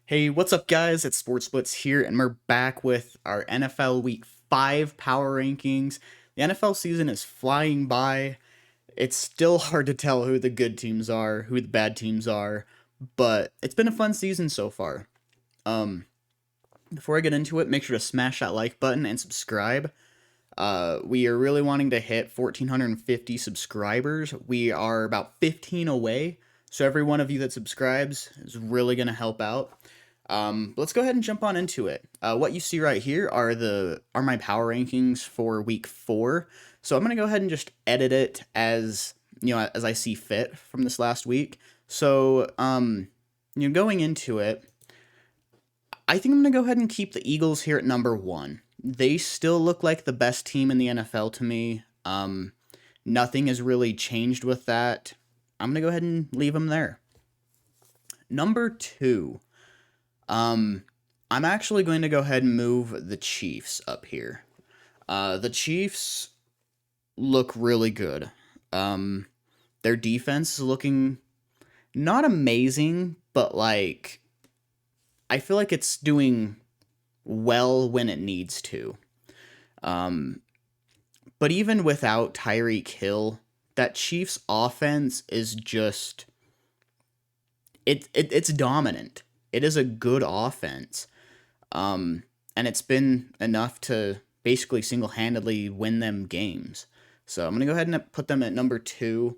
Hey, what's up, guys? It's Sports Blitz here, and we're back with our NFL Week 5 power rankings. The NFL season is flying by. It's still hard to tell who the good teams are, who the bad teams are, but it's been a fun season so far. Um, Before I get into it, make sure to smash that like button and subscribe. We are really wanting to hit 1,450 subscribers. We are about 15 away, so every one of you that subscribes is really going to help out. Let's go ahead and jump on into it. What you see right here are my power rankings for week 4. So I'm gonna go ahead and just edit it as as I see fit from this last week. So going into it, I think I'm gonna go ahead and keep the Eagles here at number 1. They still look like the best team in the NFL to me. Nothing has really changed with that. I'm gonna go ahead and leave them there. Number 2. I'm actually going to go ahead and move the Chiefs up here. The Chiefs look really good. Their defense is looking not amazing, but I feel like it's doing well when it needs to. But even without Tyreek Hill, that Chiefs offense is just it's dominant. It is a good offense. And it's been enough to basically single-handedly win them games. So I'm going to go ahead and put them at number 2.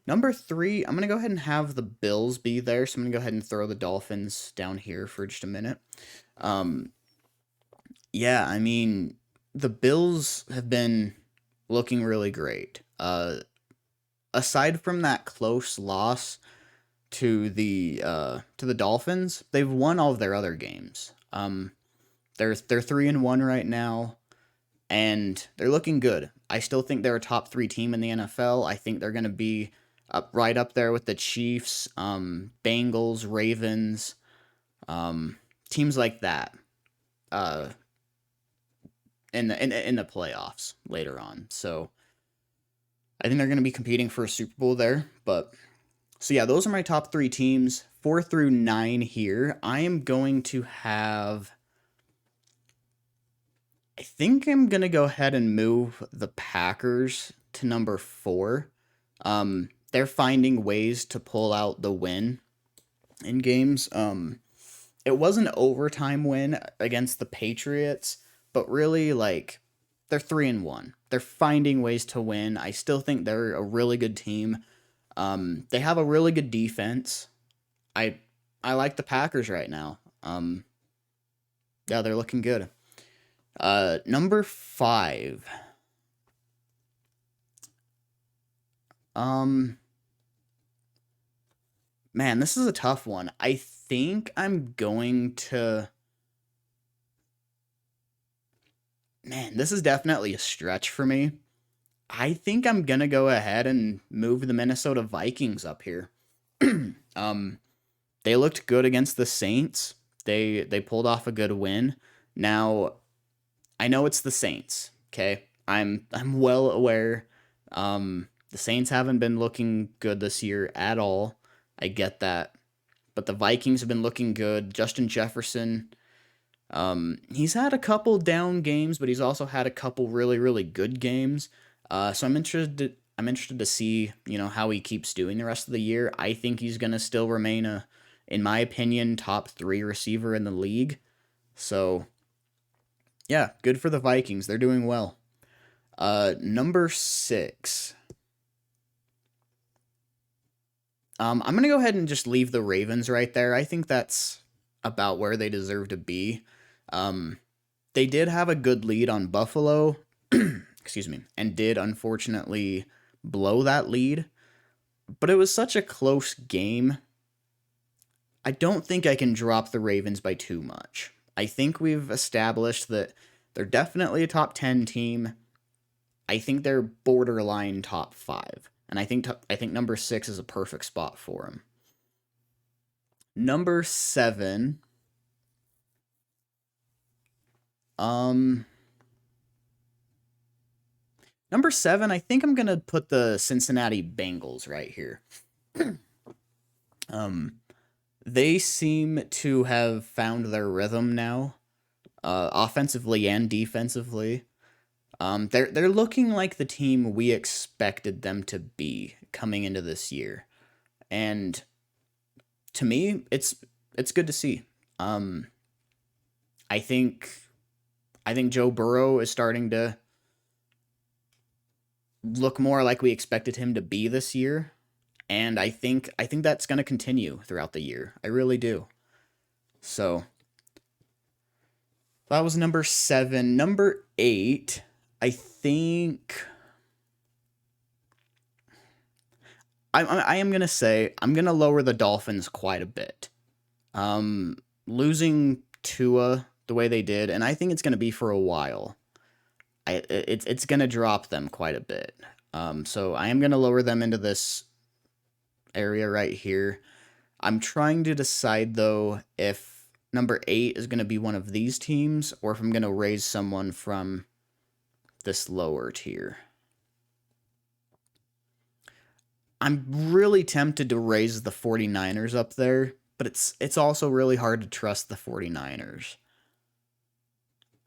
Number 3, I'm going to go ahead and have the Bills be there. So I'm going to go ahead and throw the Dolphins down here for just a minute. Yeah, I mean, the Bills have been looking really great. Aside from that close loss to the Dolphins, they've won all of their other games. They're 3-1 right now, and they're looking good. I still think they're a top 3 team in the NFL. I think they're going to be right up there with the Chiefs, Bengals, Ravens, teams like that. In the playoffs later on. So I think they're going to be competing for a Super Bowl there, but. So yeah, those are my top 3 teams, 4 through 9 here. I am going to have... I think I'm going to go ahead and move the Packers to number 4. They're finding ways to pull out the win in games. It was an overtime win against the Patriots, but really, they're 3-1. They're finding ways to win. I still think they're a really good team. They have a really good defense. I like the Packers right now. Yeah, they're looking good. Number 5. Man, this is a tough one. I think I'm going to... Man, this is definitely a stretch for me. I think I'm going to go ahead and move the Minnesota Vikings up here. They looked good against the Saints. They pulled off a good win. Now, I know it's the Saints, okay? I'm well aware. The Saints haven't been looking good this year at all. I get that. But the Vikings have been looking good. Justin Jefferson, he's had a couple down games, but he's also had a couple really, really good games. So I'm interested to see, how he keeps doing the rest of the year. I think he's going to still remain in my opinion, top 3 receiver in the league. So, yeah, good for the Vikings. They're doing well. Number 6. I'm going to go ahead and just leave the Ravens right there. I think that's about where they deserve to be. They did have a good lead on Buffalo. Excuse me, and did unfortunately blow that lead. But it was such a close game. I don't think I can drop the Ravens by too much. I think we've established that they're definitely a top 10 team. I think they're borderline top 5. And I think number 6 is a perfect spot for them. Number 7. Number 7, I think I'm going to put the Cincinnati Bengals right here. They seem to have found their rhythm now, offensively and defensively. They're looking like the team we expected them to be coming into this year, and to me, it's good to see. Um, I think I think Joe Burrow is starting to look more like we expected him to be this year, and I think that's going to continue throughout the year. I really do. So that was number 7. Number 8, I think I am gonna say I'm gonna lower the Dolphins quite a bit. Um, Losing Tua the way they did, and I think it's gonna be for a while. It's gonna drop them quite a bit. So I am gonna lower them into this area right here. I'm trying to decide though if number 8 is gonna be one of these teams or if I'm gonna raise someone from this lower tier. I'm really tempted to raise the 49ers up there, but it's also really hard to trust the 49ers.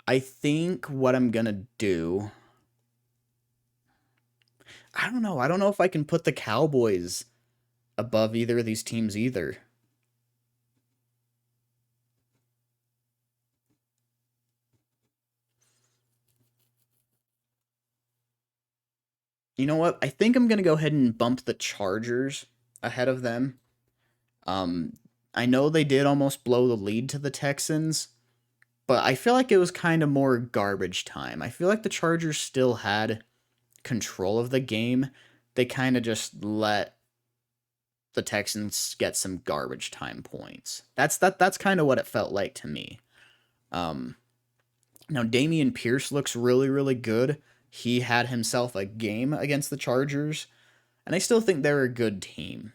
I think what I'm going to do, I don't know. I don't know if I can put the Cowboys above either of these teams either. You know what? I think I'm going to go ahead and bump the Chargers ahead of them. Um I know they did almost blow the lead to the Texans, but I feel like it was kind of more garbage time. I feel like the Chargers still had control of the game. They kind of just let the Texans get some garbage time points. That's kind of what it felt like to me. Um Now Damien Pierce looks really good. He had himself a game against the Chargers, and I still think they're a good team.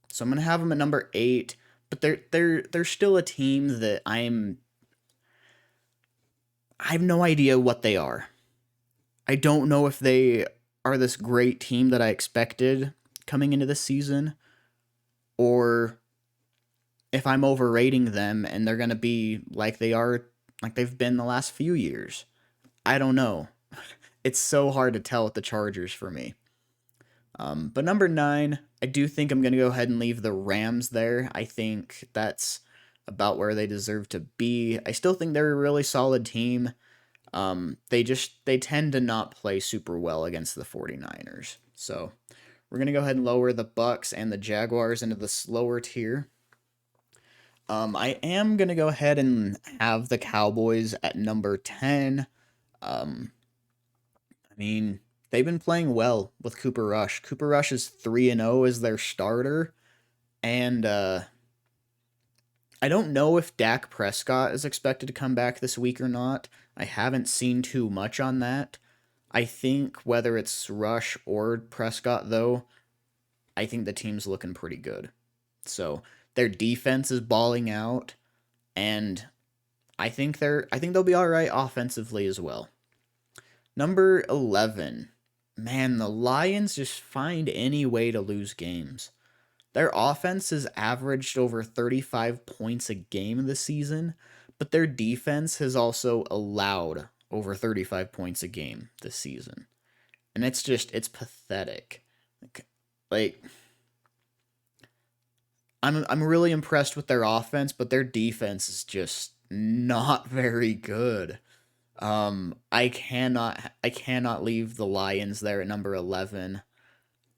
So I'm going to have them at number 8, but they're still a team that I have no idea what they are. I don't know if they are this great team that I expected coming into the season, or if I'm overrating them and they're going to be like they've been the last few years. I don't know. It's so hard to tell with the Chargers for me. But number 9, I do think I'm going to go ahead and leave the Rams there. I think that's about where they deserve to be. I still think they're a really solid team. They tend to not play super well against the 49ers. So we're going to go ahead and lower the Bucks and the Jaguars into the slower tier. I am going to go ahead and have the Cowboys at number 10. I mean, they've been playing well with Cooper Rush. Cooper Rush is 3-0 as their starter, and I don't know if Dak Prescott is expected to come back this week or not. I haven't seen too much on that. I think whether it's Rush or Prescott, though, I think the team's looking pretty good. So their defense is balling out, and I think they'll be all right offensively as well. Number 11. Man, the Lions just find any way to lose games. Their offense has averaged over 35 points a game this season, but their defense has also allowed over 35 points a game this season. And it's pathetic. Like I'm really impressed with their offense, but their defense is just not very good. I cannot leave the Lions there at number 11.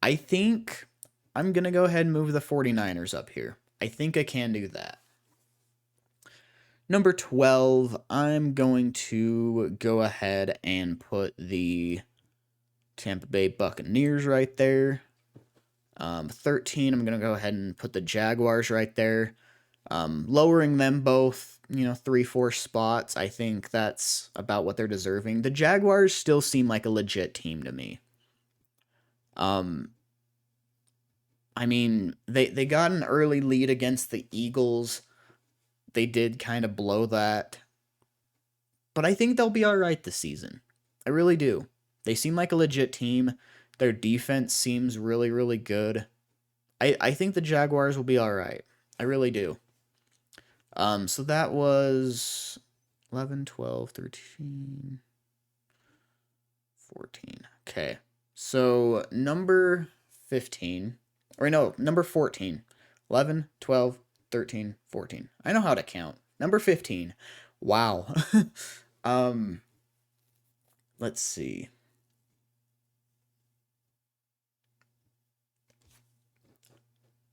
I think I'm going to go ahead and move the 49ers up here. I think I can do that. Number 12, I'm going to go ahead and put the Tampa Bay Buccaneers right there. 13, I'm going to go ahead and put the Jaguars right there. Lowering them both, 3-4 spots. I think that's about what they're deserving. The Jaguars still seem like a legit team to me. I mean, they got an early lead against the Eagles. They did kind of blow that. But I think they'll be all right this season. I really do. They seem like a legit team. Their defense seems really good. I think the Jaguars will be all right. I really do. So that was 11, 12, 13, 14. Okay. So number 15, or no, number 14. 11, 12, 13, 14. I know how to count. Number 15. Wow. um, let's see.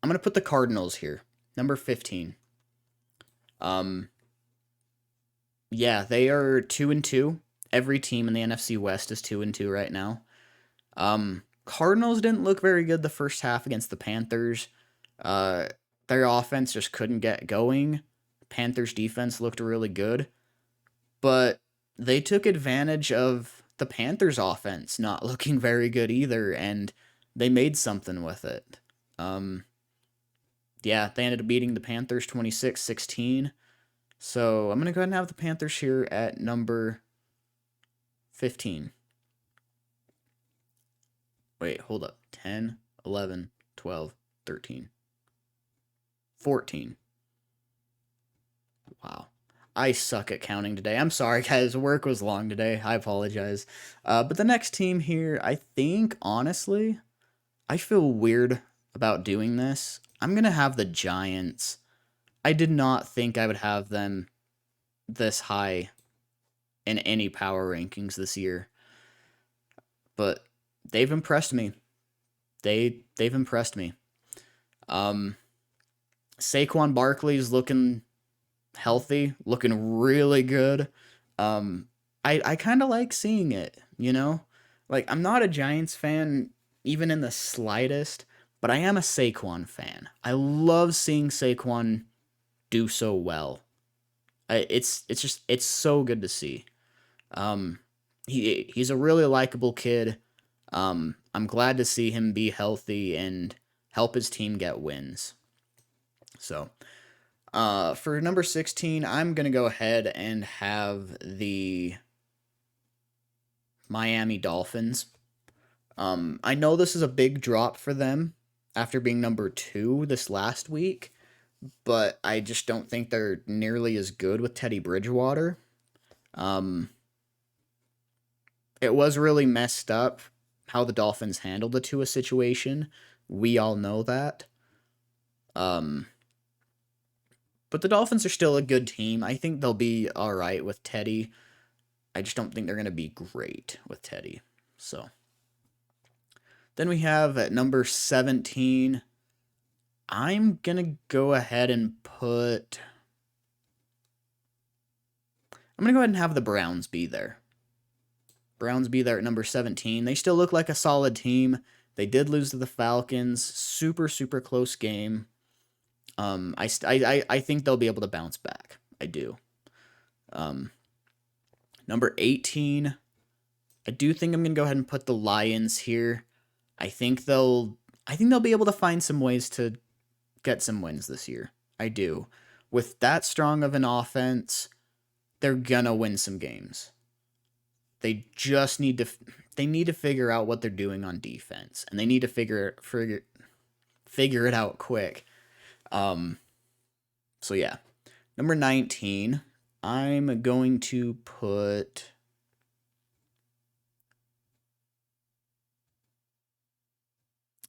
I'm going to put the Cardinals here. Number 15. Um, yeah, they are 2-2. Every team in the NFC West is 2-2 right now. Cardinals didn't look very good the first half against the Panthers. Uh, their offense just couldn't get going. Panthers defense looked really good, but they took advantage of the Panthers offense not looking very good either, and they made something with it. Yeah, they ended up beating the Panthers 26-16. So I'm going to go ahead and have the Panthers here at number 15. Wait, hold up. 10, 11, 12, 13, 14. Wow. I suck at counting today. I'm sorry, guys. Work was long today. I apologize. But the next team here, I think, honestly, I feel weird about doing this. I'm going to have the Giants. I did not think I would have them this high in any power rankings this year. But they've impressed me. They've impressed me. Saquon Barkley's looking healthy, looking really good. I kind of like seeing it, you know? Like, I'm not a Giants fan, even in the slightest, but I am a Saquon fan. I love seeing Saquon do so well. It's so good to see. He's a really likable kid. I'm glad to see him be healthy and help his team get wins. So, for number 16, I'm going to go ahead and have the Miami Dolphins. I know this is a big drop for them after being number 2 this last week, but I just don't think they're nearly as good with Teddy Bridgewater. It was really messed up how the Dolphins handled the Tua situation. We all know that. But the Dolphins are still a good team. I think they'll be all right with Teddy. I just don't think they're going to be great with Teddy. So then we have at number 17, I'm going to go ahead and have the Browns be there. Browns be there at number 17. They still look like a solid team. They did lose to the Falcons. Super, super close game. I think they'll be able to bounce back. I do. Number 18, I do think I'm going to go ahead and put the Lions here. I think they'll be able to find some ways to get some wins this year. I do. With that strong of an offense, they're going to win some games. They just need to figure out what they're doing on defense, and they need to figure it out quick. So yeah. Number 19, I'm going to put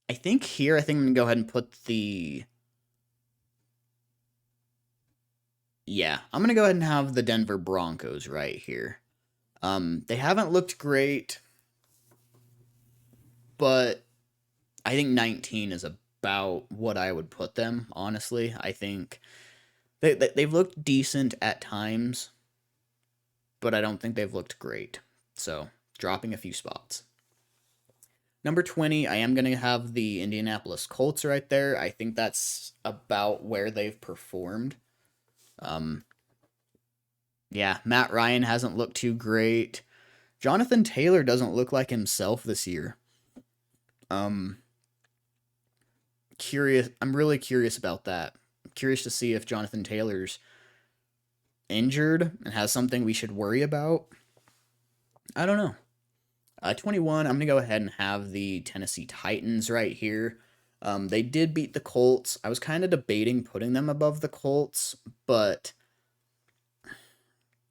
I'm going to go ahead and put I'm going to go ahead and have the Denver Broncos right here. They haven't looked great, but I think 19 is about what I would put them, honestly. I think they've looked decent at times, but I don't think they've looked great. So, dropping a few spots. Number 20, I am going to have the Indianapolis Colts right there. I think that's about where they've performed. Yeah, Matt Ryan hasn't looked too great. Jonathan Taylor doesn't look like himself this year. I'm really curious about that. I'm curious to see if Jonathan Taylor's injured and has something we should worry about. I don't know. 21, I'm going to go ahead and have the Tennessee Titans right here. They did beat the Colts. I was kind of debating putting them above the Colts, but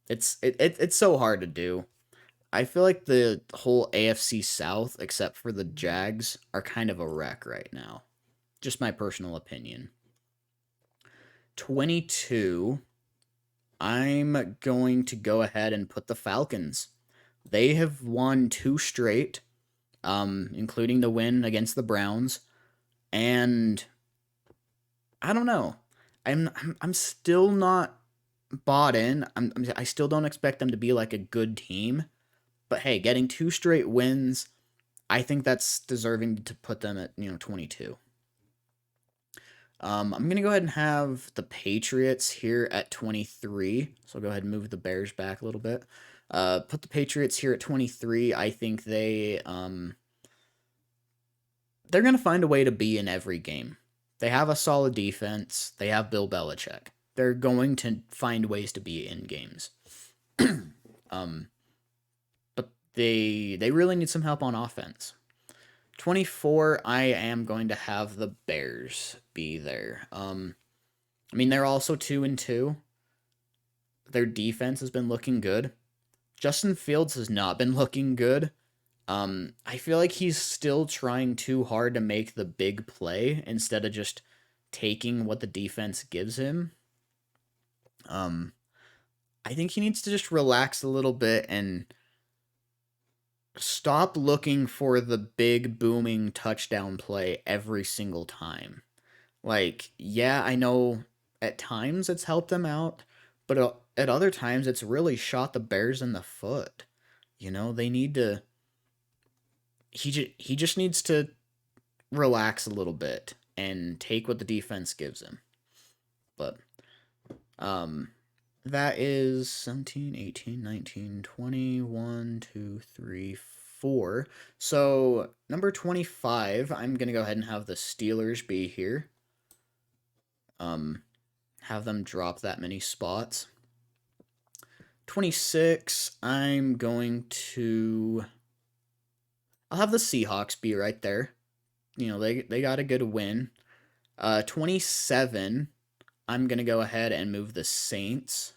it's so hard to do. I feel like the whole AFC South, except for the Jags, are kind of a wreck right now. Just my personal opinion. 22, I'm going to go ahead and put the Falcons. They have won two straight, including the win against the Browns, and I don't know. I'm still not bought in. I still don't expect them to be like a good team, but hey, getting two straight wins, I think that's deserving to put them at 22. I'm gonna go ahead and have the Patriots here at 23. So I'll go ahead and move the Bears back a little bit. Put the Patriots here at 23. I think they're gonna find a way to be in every game. They have a solid defense. They have Bill Belichick. They're going to find ways to be in games. um, but they really need some help on offense. 24, I am going to have the Bears be there. I mean, they're also 2-2. Their defense has been looking good. Justin Fields has not been looking good. I feel like he's still trying too hard to make the big play instead of just taking what the defense gives him. I think he needs to just relax a little bit and stop looking for the big booming touchdown play every single time. Like, yeah, I know at times it's helped them out, but at other times it's really shot the Bears in the foot. They need to he just needs to relax a little bit and take what the defense gives him. But that is 17, 18, 19, 20, 1, 2, 3, 4. So, number 25, I'm going to go ahead and have the Steelers be here. Have them drop that many spots. 26, I'm going to... I'll have the Seahawks be right there. They got a good win. 27, I'm going to go ahead and move the Saints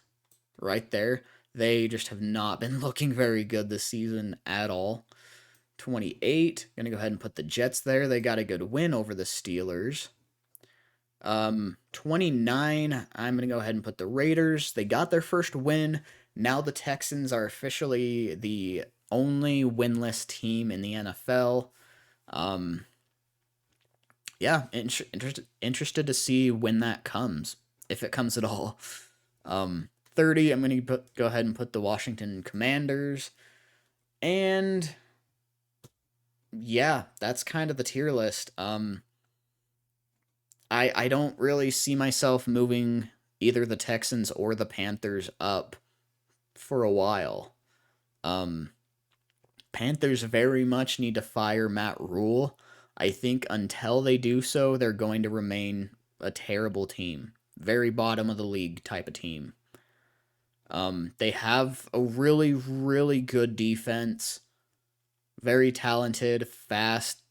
right there. They just have not been looking very good this season at all. 28, going to go ahead and put the Jets there. They got a good win over the Steelers. 29, I'm going to go ahead and put the Raiders. They got their first win. Now the Texans are officially the only winless team in the NFL. Yeah, interested to see when that comes, if it comes at all. 30, I'm going to go ahead and put the Washington Commanders. And yeah, that's kind of the tier list. I don't really see myself moving either the Texans or the Panthers up for a while. Panthers very much need to fire Matt Rule. I think until they do so, they're going to remain a terrible team. Very bottom of the league type of team. They have a really, really good defense. Very talented, fast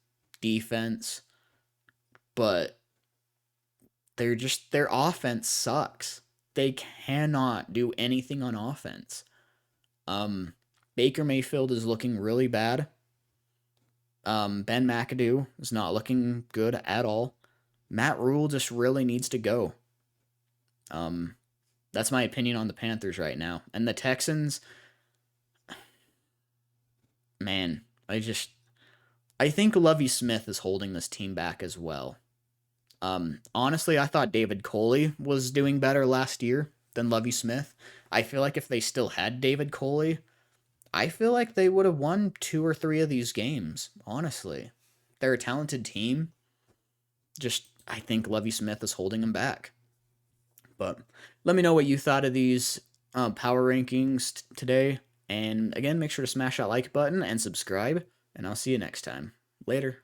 defense. But their offense sucks. They cannot do anything on offense. Baker Mayfield is looking really bad. Ben McAdoo is not looking good at all. Matt Rule just really needs to go. That's my opinion on the Panthers right now. And the Texans, man, I think Lovie Smith is holding this team back as well. Honestly, I thought David Coley was doing better last year than Lovie Smith. I feel like if they still had David Coley, I feel like they would have won 2 or 3 of these games, honestly. They're a talented team. Just, I think Lovie Smith is holding them back. But let me know what you thought of these power rankings today. And again, make sure to smash that like button and subscribe. And I'll see you next time. Later.